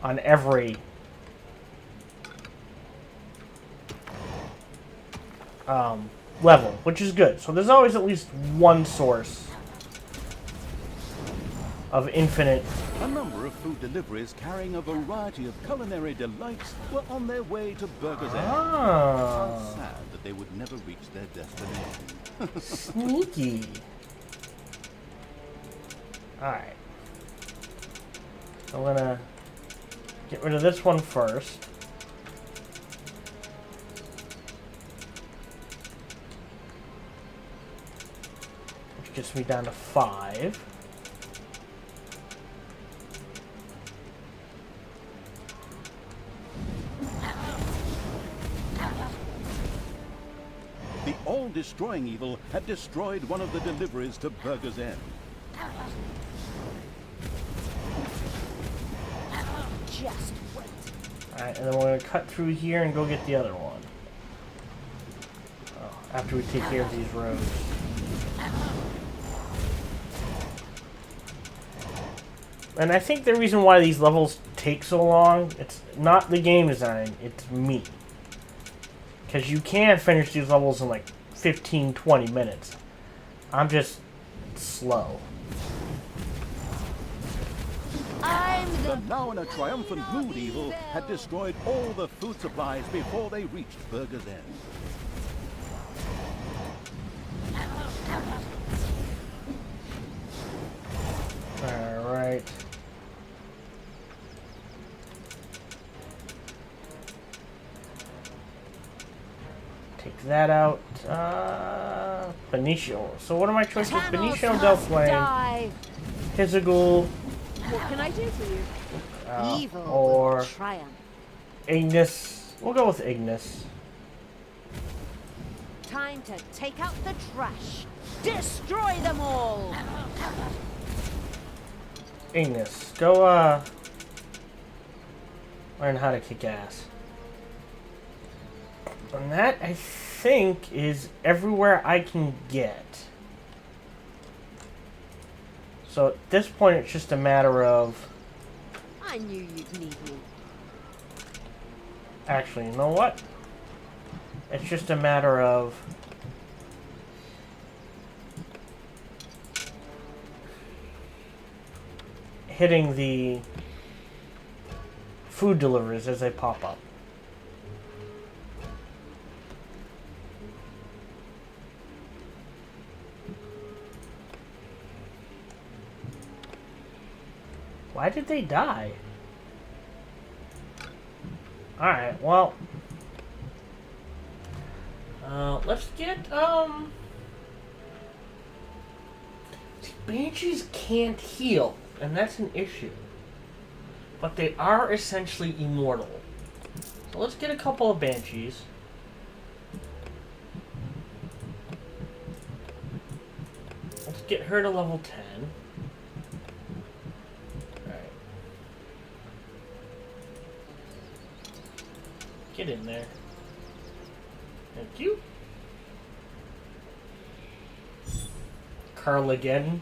on every level, which is good. So there's always at least one source of infinite. A number of food deliveries carrying a variety of culinary delights were on their way to Burger's End. How sad that they would never reach their destination. Sneaky. Alright. I'm gonna get rid of this one first. gets me down to 5. The all-destroying evil had destroyed one of the deliveries to Burger's End. Just wait. Alright, and then we're going to cut through here and go get the other one. Oh, after we take care of these roads. And I think the reason why these levels take so long, it's not the game design, it's me. Because you can finish these levels in like 15, 20 minutes. I'm just slow. The now in a triumphant mood evil had destroyed all the food supplies before they reached Burger's End. Alright. Take that out. Benicio. So what are my choices? Benicio, Delflame, Hizagul, What can I do for you? Evil or will triumph. Ignis. We'll go with Ignis. Time to take out the trash. Destroy them all. Ignis. Go, learn how to kick ass. And that, I think, is everywhere I can get. So at this point, it's just a matter of... I knew you'd need me. Actually, you know what? It's just a matter of... hitting the food deliveries as they pop up. Why did they die? Alright, well... let's get, Banshees can't heal, and that's an issue. But they are essentially immortal. So let's get a couple of Banshees. Let's get her to level 10. Get in there. Thank you. Carl again.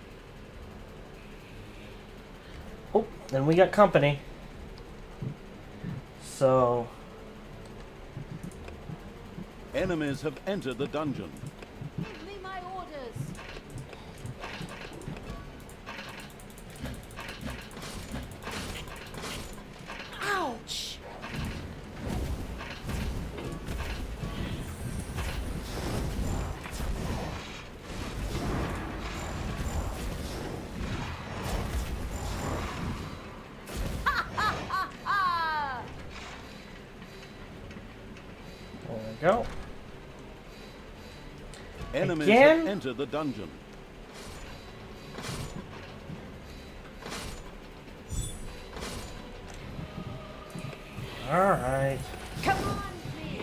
Oh, then we got company. So... Enemies have entered the dungeon. Give me my orders. Ouch! there we go. Enemies Again? have entered the dungeon. Alright. Come on, me.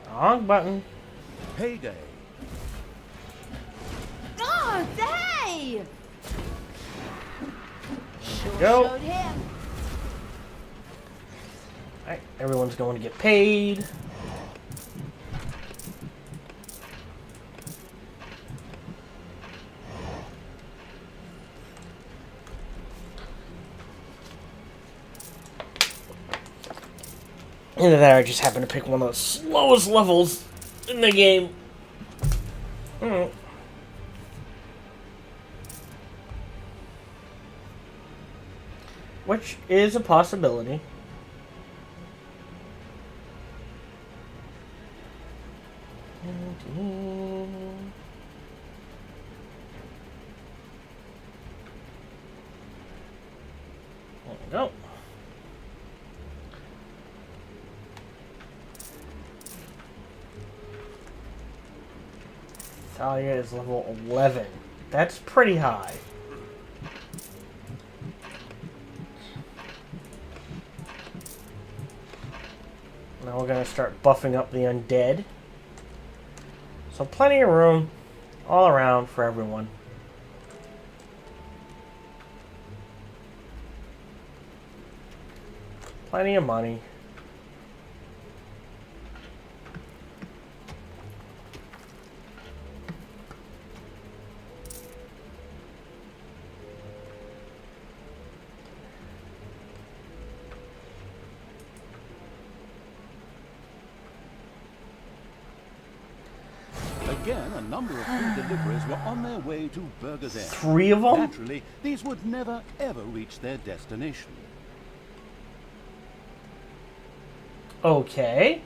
Wrong button. Payday. Oh, they! Sure Go. showed him. Alright, everyone's going to get paid. Either that or I just happened to pick one of the slowest levels in the game. Which is a possibility. There we go. Talia is level 11. That's pretty high. Now we're going to start buffing up the undead. So plenty of room all around for everyone. Plenty of money. Again, a number of food deliverers were on their way to Burger's End. 3 of them? Naturally, these would never, ever reach their destination. Okay.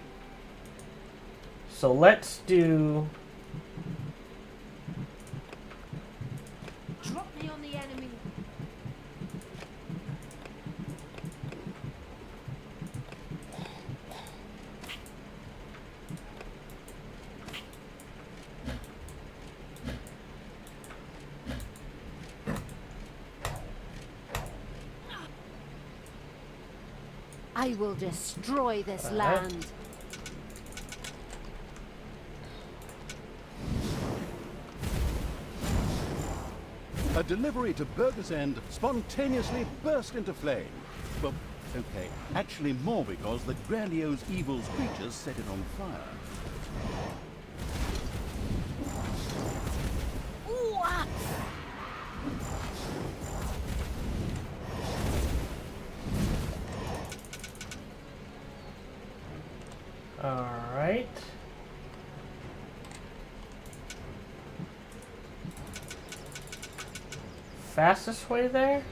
So let's do... Drop me on the enemy. I will destroy this land. A delivery to Burger's End spontaneously burst into flame. Well, okay, actually more because the grandiose evil's creatures set it on fire. Ooh, ah. Alright. Fastest way there?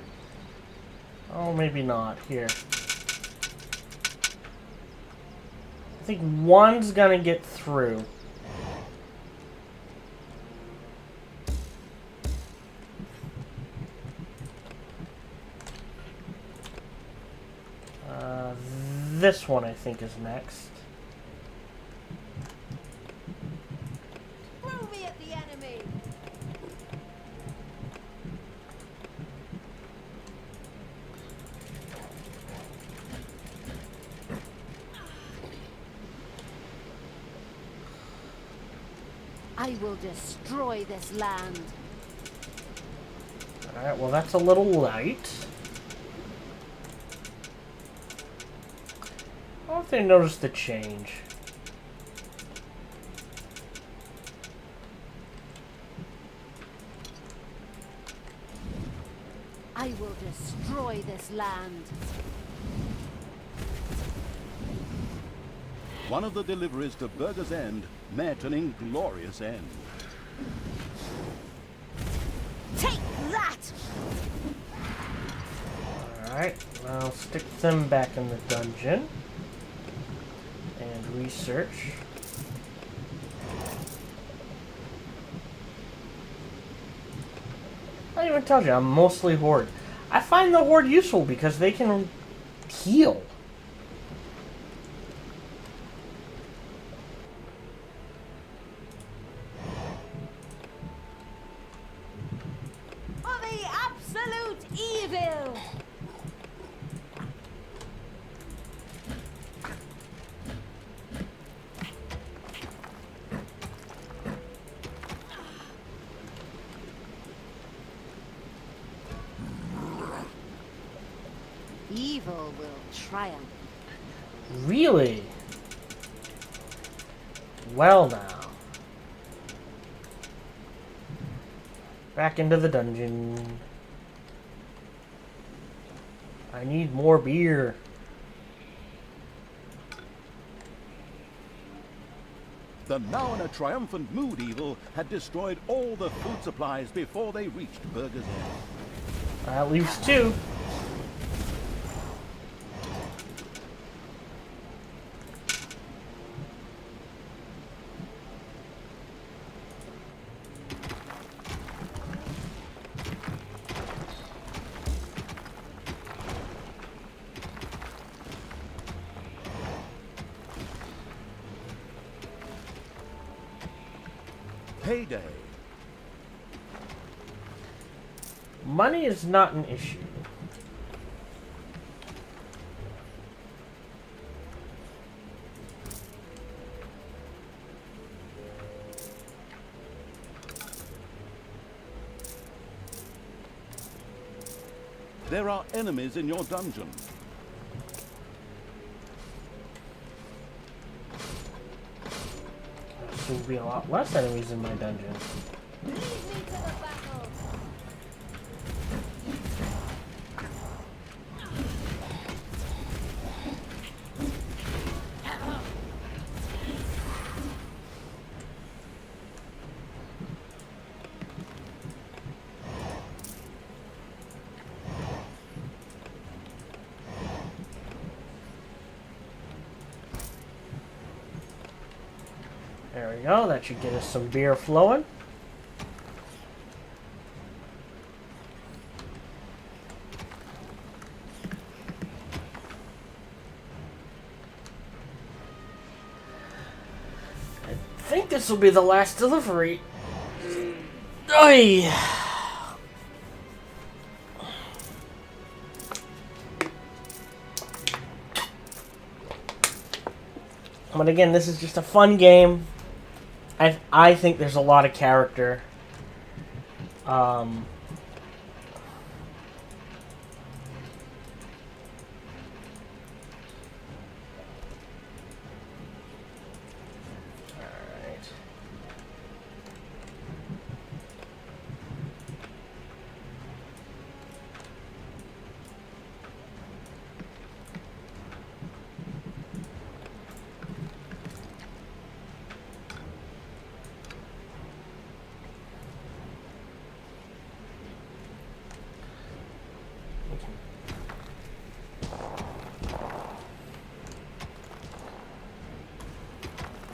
Oh, maybe not. Here. I think one's gonna get through. This one I think is next. Throw me at the enemy. I will destroy this land. Alright, well that's a little light. I don't know if they noticed the change. I will destroy this land. One of the deliveries to Burger's End met an inglorious end. Take that! Alright, I'll stick them back in the dungeon. And research. I didn't even tell you, I'm mostly Horde. I find the Horde useful because they can heal. For the absolute evil! Evil will triumph. Really? Well now. Back into the dungeon. I need more beer. The now in a triumphant mood evil had destroyed all the food supplies before they reached Burger's End. That leaves 2. Payday. Money is not an issue. There are enemies in your dungeon. There seems to be a lot less enemies in my dungeon. Lead me to the battle. There we go. That should get us some beer flowing. I think this will be the last delivery. Oy. But again, this is just a fun game. I think there's a lot of character. Alright.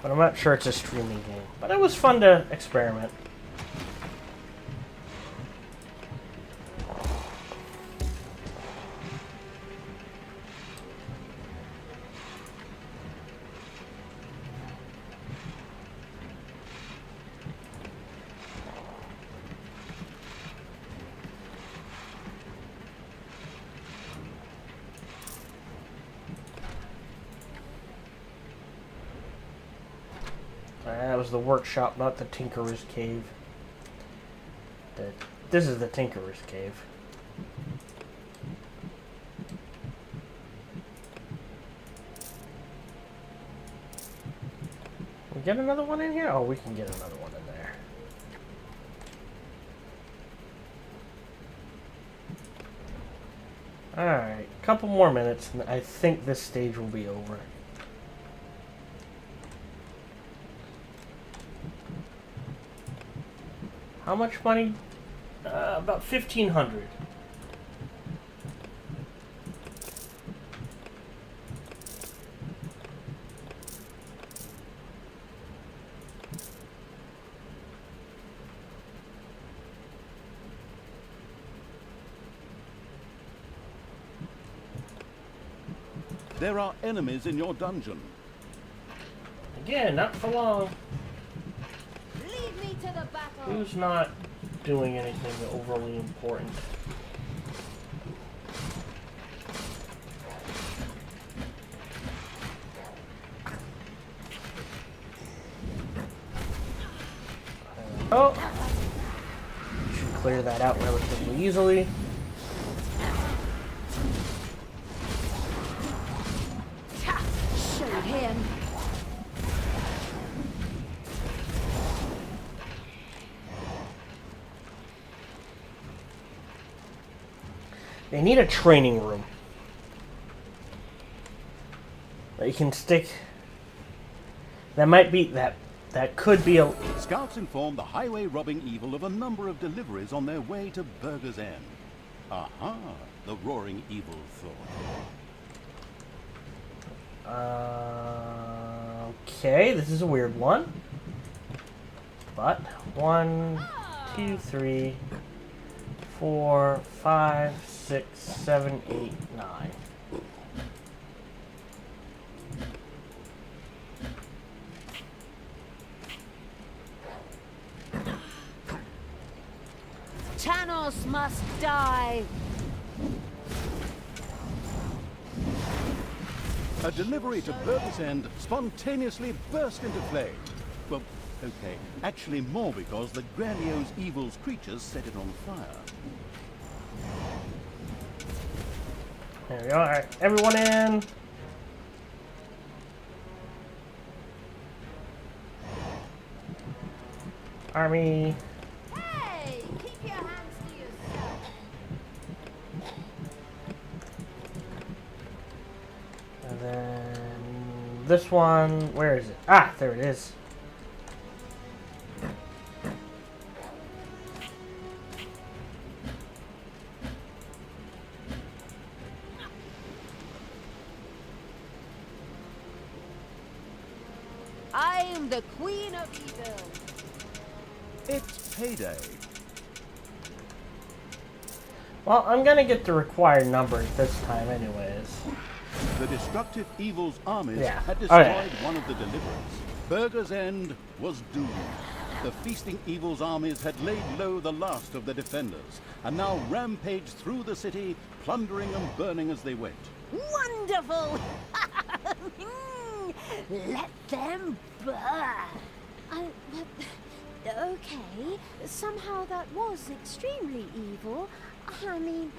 But I'm not sure it's a streaming game. But it was fun to experiment. That was the workshop, not the Tinkerer's Cave. This is the Tinkerer's Cave. We get another one in here? Oh, we can get another one in there. Alright, a couple more minutes, and I think this stage will be over. How much money? About 1,500. There are enemies in your dungeon. Again, not for long. Lead me to the battle. Who's not doing anything overly important? Oh! Should clear that out relatively easily. Show him. They need a training room that you can stick. That might be that could be a. Scouts inform the highway robbing evil of a number of deliveries on their way to Burger's End. Aha, the roaring evil thought. Okay, this is a weird one. But 1, 2, 3, 4, 5, 6, 7, 8, 9. Thanos must die. A delivery to Burger's End spontaneously burst into flame. Well, okay, actually more because the grandiose evil's creatures set it on fire. There we go. Alright, everyone in. Army. Hey, keep your hands to yourself. And then this one, where is it? Ah, there it is. I'm the Queen of Evil. It's payday. Well, I'm gonna get the required numbers this time anyways. The destructive evil's armies Yeah. had Oh, destroyed yeah. one of the deliverers. Burger's End was doomed. The feasting evil's armies had laid low the last of the defenders, and now rampaged through the city, plundering and burning as they went. Wonderful! Let them burn. Okay, somehow that was extremely evil. I mean,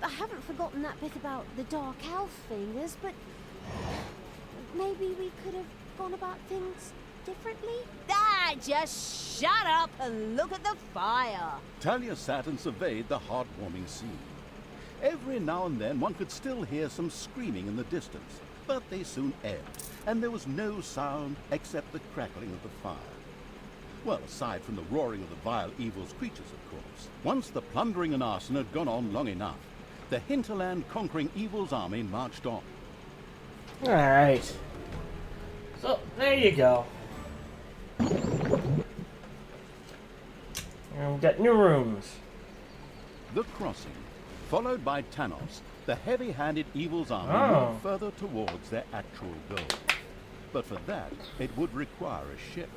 I haven't forgotten that bit about the dark elf fingers, but maybe we could have gone about things differently? Ah, just shut up and look at the fire. Talia sat and surveyed the heartwarming scene. Every now and then one could still hear some screaming in the distance, but they soon ebbed, and there was no sound except the crackling of the fire. Well, aside from the roaring of the vile evil's creatures, of course. Once the plundering and arson had gone on long enough, the hinterland conquering evil's army marched on. Alright. So, there you go. And we've got new rooms. The crossing, followed by Thanos, the heavy-handed evil's army Oh. moved further towards their actual goal. But for that, it would require a ship.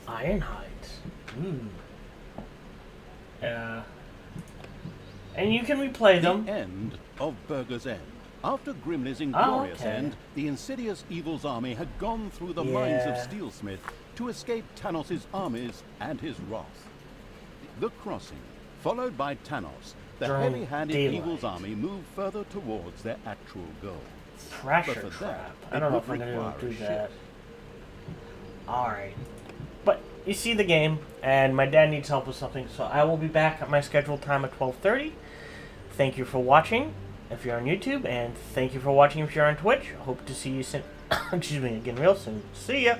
Ironhide. Yeah. And you can replay them. The end of Burger's End. After Grimley's Oh, inglorious okay. end, the insidious evil's army had gone through the mines of Yeah. Steelsmith to escape Thanos' armies and his wrath. The crossing, followed by Thanos, the During heavy-handed daylight. evil's army moved further towards their actual goal. Pressure But for trap. that, I don't it know if would I'm gonna require do a ship. that. Alright. But you see the game, and my dad needs help with something, so I will be back at my scheduled time at 12:30. Thank you for watching if you're on YouTube, and thank you for watching if you're on Twitch. Hope to see you soon. Excuse me, again real soon. See ya!